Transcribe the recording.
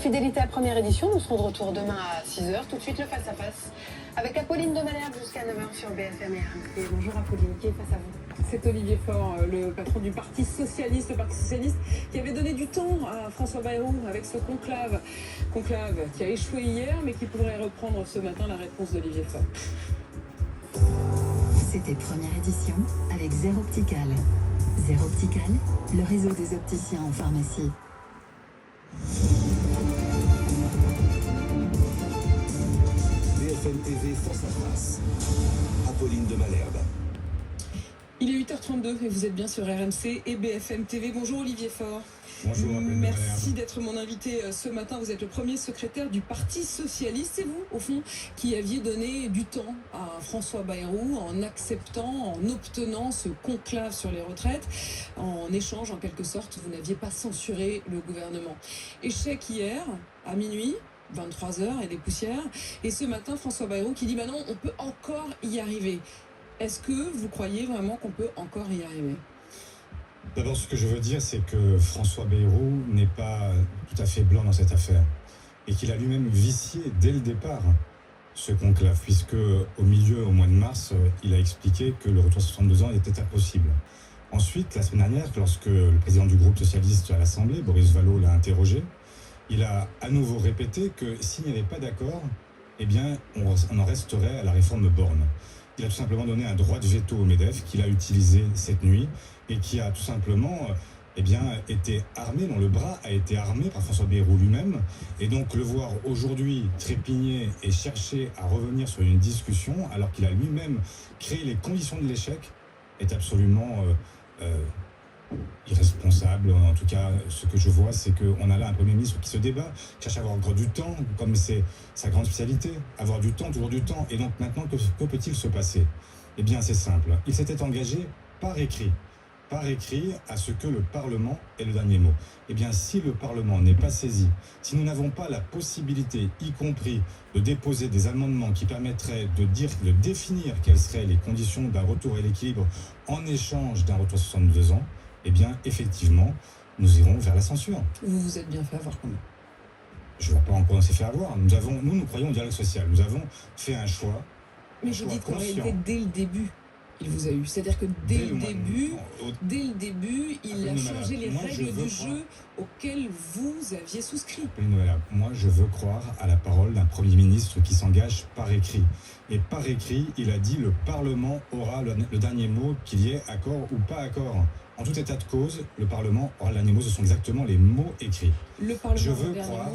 fidélité à Première Édition. Nous serons de retour demain à 6h. Tout de suite, le face-à-face avec Apolline de Malherbe jusqu'à 9h sur BFM et RMC. Bonjour Apolline, qui est face à vous? C'est Olivier Faure, le patron du Parti Socialiste. Le Parti Socialiste qui avait donné du temps à François Bayrou avec ce conclave. Conclave qui a échoué hier, mais qui pourrait reprendre ce matin. La réponse d'Olivier Faure. C'était Première Édition avec Zère Optical. Zère Optical, le réseau des opticiens en pharmacie. BFM TV face à face. Apolline de Malherbe. Il est 8h32 et vous êtes bien sur RMC et BFM TV. Bonjour Olivier Faure. Bonjour, merci d'être mon invité ce matin. Vous êtes le premier secrétaire du Parti Socialiste. C'est vous, au fond, qui aviez donné du temps à François Bayrou en acceptant, en obtenant ce conclave sur les retraites. En échange, en quelque sorte, vous n'aviez pas censuré le gouvernement. Échec hier, à minuit, 23h et des poussières. Et ce matin, François Bayrou qui dit « Bah non, on peut encore y arriver ». Est-ce que vous croyez vraiment qu'on peut encore y arriver ? D'abord, ce que je veux dire, c'est que François Bayrou n'est pas tout à fait blanc dans cette affaire et qu'il a lui-même vicié dès le départ ce conclave, puisque au mois de mars, il a expliqué que le retour à 62 ans était impossible. Ensuite, la semaine dernière, lorsque le président du groupe socialiste à l'Assemblée, Boris Vallaud, l'a interrogé, il a à nouveau répété que s'il n'y avait pas d'accord, eh bien, on en resterait à la réforme Borne. Il a tout simplement donné un droit de veto au MEDEF qu'il a utilisé cette nuit et qui a tout simplement été armé, dont le bras a été armé par François Bayrou lui-même. Et donc le voir aujourd'hui trépigner et chercher à revenir sur une discussion alors qu'il a lui-même créé les conditions de l'échec est absolument irresponsable. En tout cas, ce que je vois, c'est qu'on a là un Premier ministre qui se débat, qui cherche à avoir encore du temps, comme c'est sa grande spécialité, avoir du temps, toujours du temps. Et donc maintenant, que peut-il se passer ? Eh bien, c'est simple. Il s'était engagé par écrit à ce que le Parlement ait le dernier mot. Eh bien, si le Parlement n'est pas saisi, si nous n'avons pas la possibilité, y compris de déposer des amendements qui permettraient de définir quelles seraient les conditions d'un retour à l'équilibre en échange d'un retour à 62 ans, eh bien, effectivement, nous irons vers la censure. Vous vous êtes bien fait avoir quand même. Je ne vois pas encore on s'est fait avoir. Nous croyons au dialogue social. Nous avons fait un choix. Mais vous dites qu'en réalité, dès le début, il vous a eu. C'est-à-dire que dès le début, il a changé les règles du jeu auxquelles vous aviez souscrit. Moi, je veux croire à la parole d'un Premier ministre qui s'engage par écrit. Et par écrit, il a dit le Parlement aura le dernier mot, qu'il y ait accord ou pas accord. En tout état de cause, le Parlement aura le dernier mot. Ce sont exactement les mots écrits. Le Parlement je veux croire.